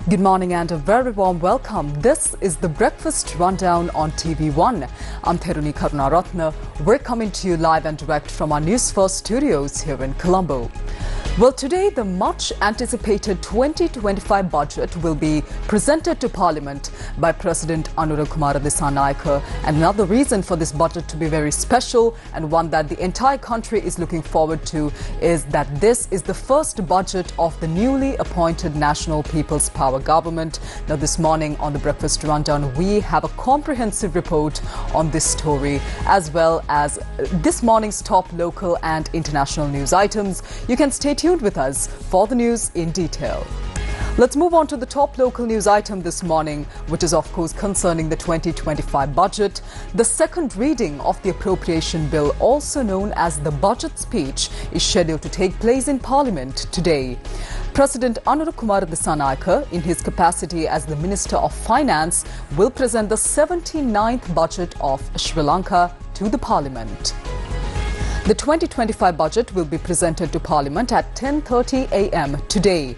Good morning and a very warm welcome. This is the Breakfast Rundown on TV1. I'm Therunee Karunaratne. We're coming to you live and direct from our Newsfirst studios here in Colombo. Well, today the much anticipated 2025 budget will be presented to Parliament by President Karunaratne. And another reason for this budget to be very special and one that the entire country is looking forward to is that this is the first budget of the newly appointed National People's Power government. Now, this morning on the Breakfast Rundown, we have a comprehensive report on this story, as well as this morning's top local and international news items. You can stay tuned with us for the news in detail. Let's move on to the top local news item this morning, which is of course concerning the 2025 budget. The second reading of the appropriation bill, also known as the budget speech, is scheduled to take place in Parliament today. President Karunaratne, in his capacity as the Minister of Finance, will present the 79th budget of Sri Lanka to the Parliament. The 2025 budget will be presented to Parliament at 10:30 a.m. today.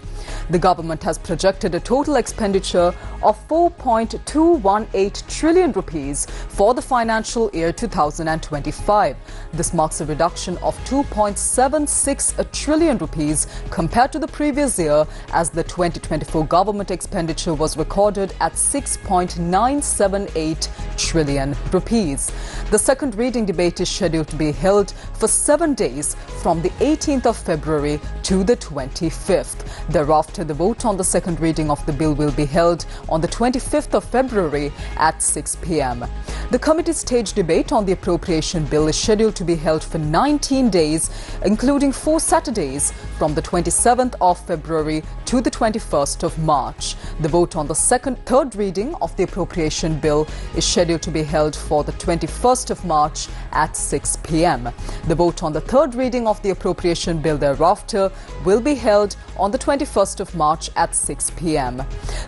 The government has projected a total expenditure of 4.218 trillion rupees for the financial year 2025. This marks a reduction of 2.76 trillion rupees compared to the previous year, as the 2024 government expenditure was recorded at 6.978 trillion rupees. The second reading debate is scheduled to be held for 7 days from the 18th of February to the 25th. Thereafter, the vote on the second reading of the bill will be held on the 25th of February at 6 p.m. The committee stage debate on the appropriation bill is scheduled to be held for 19 days, including 4 Saturdays from the 27th of February to the 21st of March. The vote on the third reading of the appropriation bill is scheduled to be held for the 21st of March at 6 p.m. The vote on the third reading of the appropriation bill thereafter will be held on the 21st of March at 6 p.m.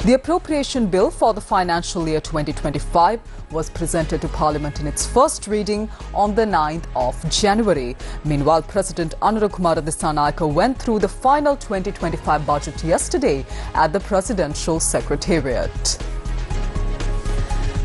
The appropriation bill for the financial year 2025 was presented to Parliament in its first reading on the 9th of January. Meanwhile, President Karunaratne went through the final 2025 budget yesterday at the Presidential Secretariat.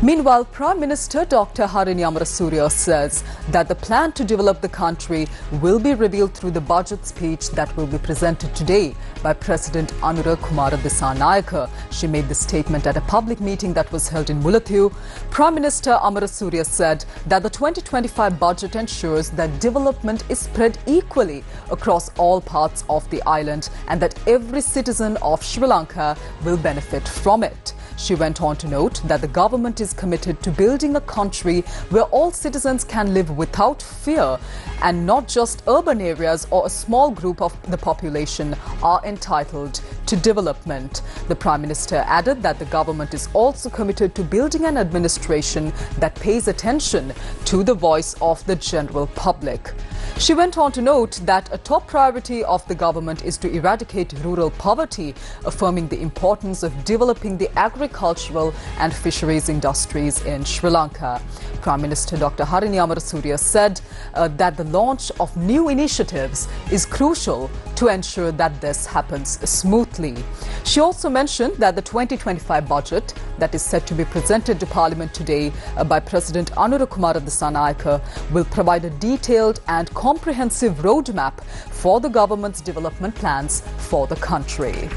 Meanwhile, Prime Minister Dr. Therunee says that the plan to develop the country will be revealed through the budget speech that will be presented today by President Karunaratne. She made this statement at a public meeting that was held in Mulathu. Prime Minister Amarasuriya said that the 2025 budget ensures that development is spread equally across all parts of the island and that every citizen of Sri Lanka will benefit from it. She went on to note that the government is committed to building a country where all citizens can live without fear, and not just urban areas or a small group of the population are entitled to development. The Prime Minister added that the government is also committed to building an administration that pays attention to the voice of the general public. She went on to note that a top priority of the government is to eradicate rural poverty, affirming the importance of developing the agricultural and fisheries industries in Sri Lanka. Prime Minister Dr. Therunee said that the launch of new initiatives is crucial to ensure that this happens smoothly. She also mentioned that the 2025 budget that is set to be presented to Parliament today by President Karunaratne will provide a detailed and comprehensive roadmap for the government's development plans for the country.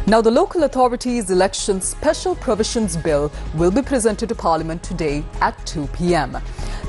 Now, the Local Authorities Election Special Provisions Bill will be presented to Parliament today at 2 p.m.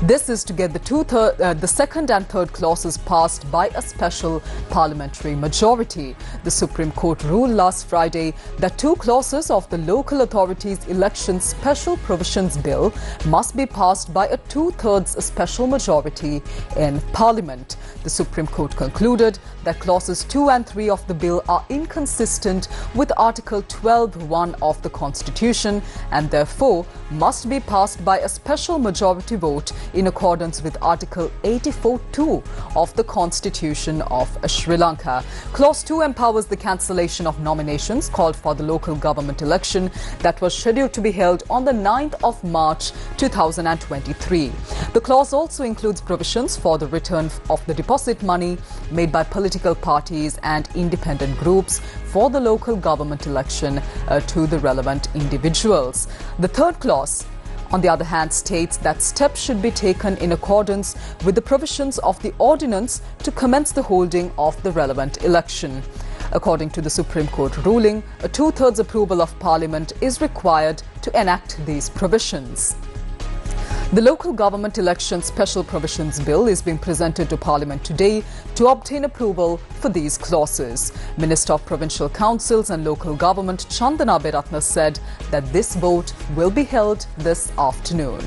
This is to get the second and third clauses passed by a special parliamentary majority. The Supreme Court ruled last Friday that 2 clauses of the Local Authorities Election Special Provisions Bill must be passed by a 2/3 special majority in Parliament. The Supreme Court concluded that clauses 2 and 3 of the bill are inconsistent with Article 12(1) of the Constitution and therefore must be passed by a special majority vote in accordance with Article 84(2) of the Constitution of Sri Lanka. Clause 2 empowers the cancellation of nominations called for the local government election that was scheduled to be held on the 9th of March 2023. The clause also includes provisions for the return of the deposit money made by political parties and independent groups for the local government election to the relevant individuals. The third clause, on the other hand, states that steps should be taken in accordance with the provisions of the ordinance to commence the holding of the relevant election. According to the Supreme Court ruling, a two-thirds approval of Parliament is required to enact these provisions. The Local Government Election Special Provisions Bill is being presented to Parliament today to obtain approval for these clauses. Minister of Provincial Councils and Local Government Chandana Beratna said that this vote will be held this afternoon.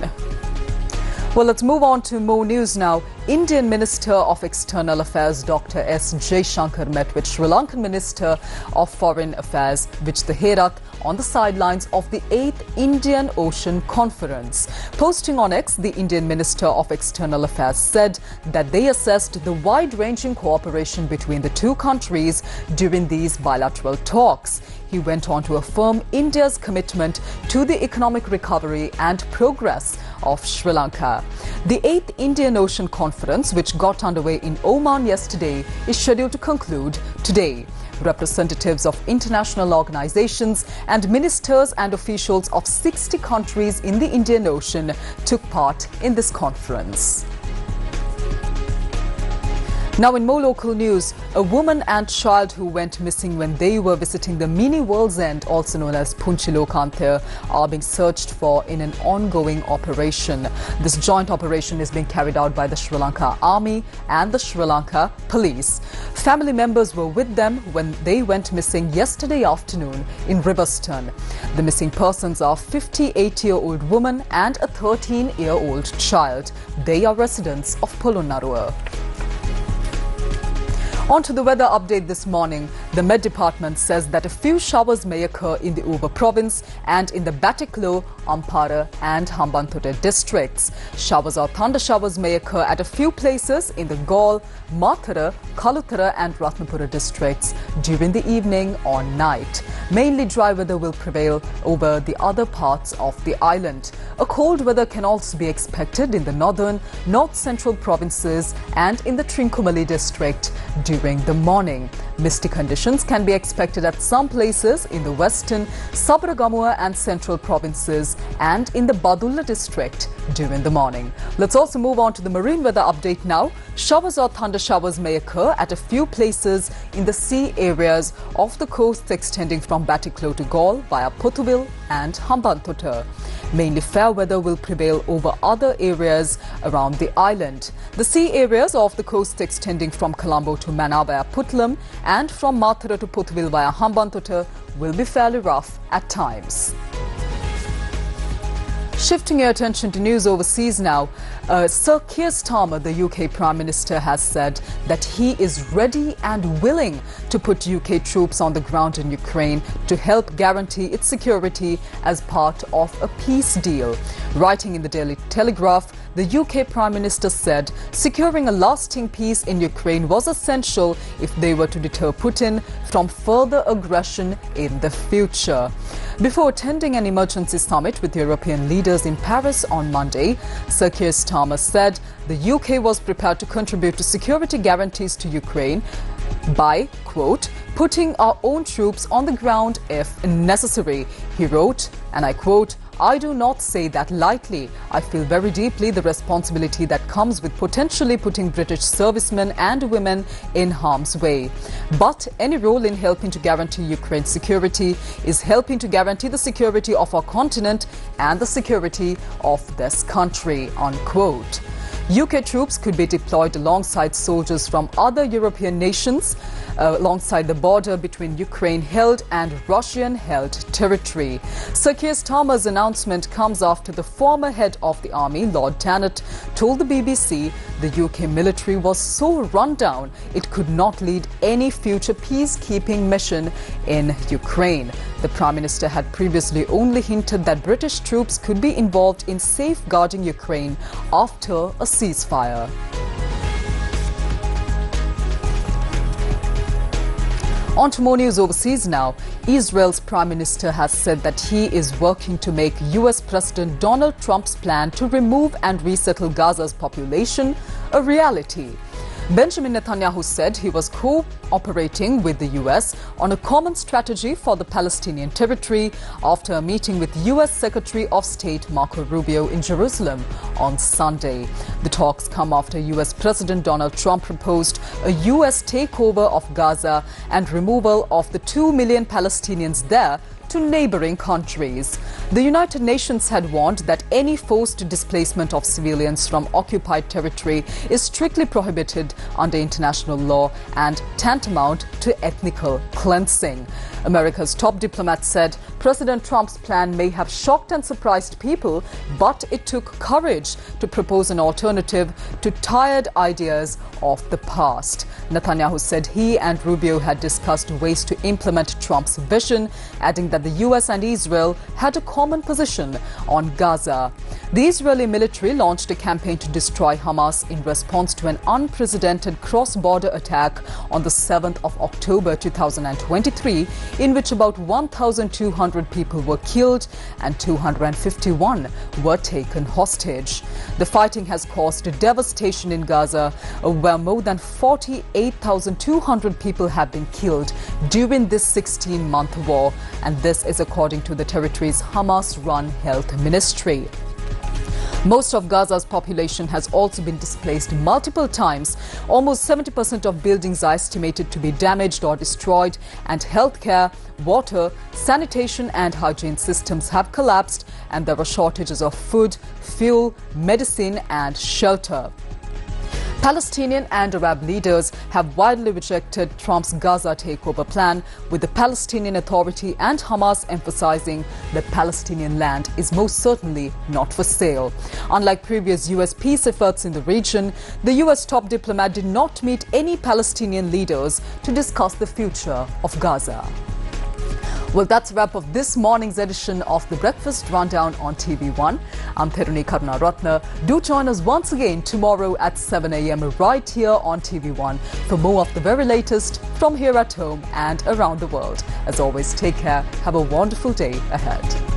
Well, let's move on to more news now. Indian Minister of External Affairs Dr. S. Jaishankar met with Sri Lankan Minister of Foreign Affairs Vijay Herath on the sidelines of the 8th Indian Ocean Conference. Posting on X, the Indian Minister of External Affairs said that they assessed the wide-ranging cooperation between the two countries during these bilateral talks. He went on to affirm India's commitment to the economic recovery and progress of Sri Lanka. The 8th Indian Ocean Conference, which got underway in Oman yesterday, is scheduled to conclude today. Representatives of international organizations and ministers and officials of 60 countries in the Indian Ocean took part in this conference. Now in more local news, a woman and child who went missing when they were visiting the mini World's End, also known as Punchilokanthir, are being searched for in an ongoing operation. This joint operation is being carried out by the Sri Lanka Army and the Sri Lanka Police. Family members were with them when they went missing yesterday afternoon in Riverston. The missing persons are a 58-year-old woman and a 13-year-old child. They are residents of Polonnaruwa. On to the weather update this morning. The Met Department says that a few showers may occur in the Uva province and in the Batiklo, Ampara and Hambantota districts. Showers or thunder showers may occur at a few places in the Gaul, Mathura, Kalutara and Ratnapura districts during the evening or night. Mainly dry weather will prevail over the other parts of the island. A cold weather can also be expected in the northern, north-central provinces and in the Trincomalee district during the morning. Misty conditions can be expected at some places in the western, Sabaragamuwa and central provinces and in the Badulla district during the morning. Let's also move on to the marine weather update now. Showers or thunder showers may occur at a few places in the sea areas of the coast extending from Batiklo to Gaul via Potuvil and Hambantota. Mainly fair weather will prevail over other areas around the island. The sea areas of the coast extending from Colombo to Mana via Putlam and from Mathura to Potuvil via Hambantota will be fairly rough at times. Shifting your attention to news overseas now, Sir Keir Starmer, the UK Prime Minister, has said that he is ready and willing to put UK troops on the ground in Ukraine to help guarantee its security as part of a peace deal. Writing in the Daily Telegraph, the UK Prime Minister said securing a lasting peace in Ukraine was essential if they were to deter Putin from further aggression in the future. Before attending an emergency summit with European leaders in Paris on Monday, Sir Keir Starmer said the UK was prepared to contribute to security guarantees to Ukraine by, quote, putting our own troops on the ground if necessary. He wrote, and I quote, I do not say that lightly. I feel very deeply the responsibility that comes with potentially putting British servicemen and women in harm's way. But any role in helping to guarantee Ukraine's security is helping to guarantee the security of our continent and the security of this country, unquote. UK troops could be deployed alongside soldiers from other European nations alongside the border between Ukraine-held and Russian-held territory. Sir Keir Starmer's announcement comes after the former head of the army, Lord Tannatt, told the BBC the UK military was so run down it could not lead any future peacekeeping mission in Ukraine. The Prime Minister had previously only hinted that British troops could be involved in safeguarding Ukraine after a ceasefire. On to more news overseas now. Israel's Prime Minister has said that he is working to make US President Donald Trump's plan to remove and resettle Gaza's population a reality. Benjamin Netanyahu said he was cooperating with the US on a common strategy for the Palestinian territory after a meeting with US Secretary of State Marco Rubio in Jerusalem on Sunday. The talks come after US President Donald Trump proposed a US takeover of Gaza and removal of the 2 million Palestinians there to neighboring countries. The United Nations had warned that any forced displacement of civilians from occupied territory is strictly prohibited under international law and tantamount to ethnical cleansing. America's top diplomat said President Trump's plan may have shocked and surprised people, but it took courage to propose an alternative to tired ideas of the past. Netanyahu said he and Rubio had discussed ways to implement Trump's vision, adding that the US and Israel had a common position on Gaza. The Israeli military launched a campaign to destroy Hamas in response to an unprecedented cross-border attack on the 7th of October 2023, in which about 1,200 people were killed and 251 were taken hostage. The fighting has caused devastation in Gaza, where more than 48,200 people have been killed during this 16-month war, and this is according to the territory's Hamas-run health ministry. Most of Gaza's population has also been displaced multiple times. Almost 70% of buildings are estimated to be damaged or destroyed, and healthcare, water, sanitation and hygiene systems have collapsed, and there are shortages of food, fuel, medicine and shelter. Palestinian and Arab leaders have widely rejected Trump's Gaza takeover plan, with the Palestinian Authority and Hamas emphasizing that Palestinian land is most certainly not for sale. Unlike previous US peace efforts in the region, the US top diplomat did not meet any Palestinian leaders to discuss the future of Gaza. Well, that's a wrap of this morning's edition of the Breakfast Rundown on TV1. I'm Therunee Karunaratne. Do join us once again tomorrow at 7 a.m. right here on TV1 for more of the very latest from here at home and around the world. As always, take care. Have a wonderful day ahead.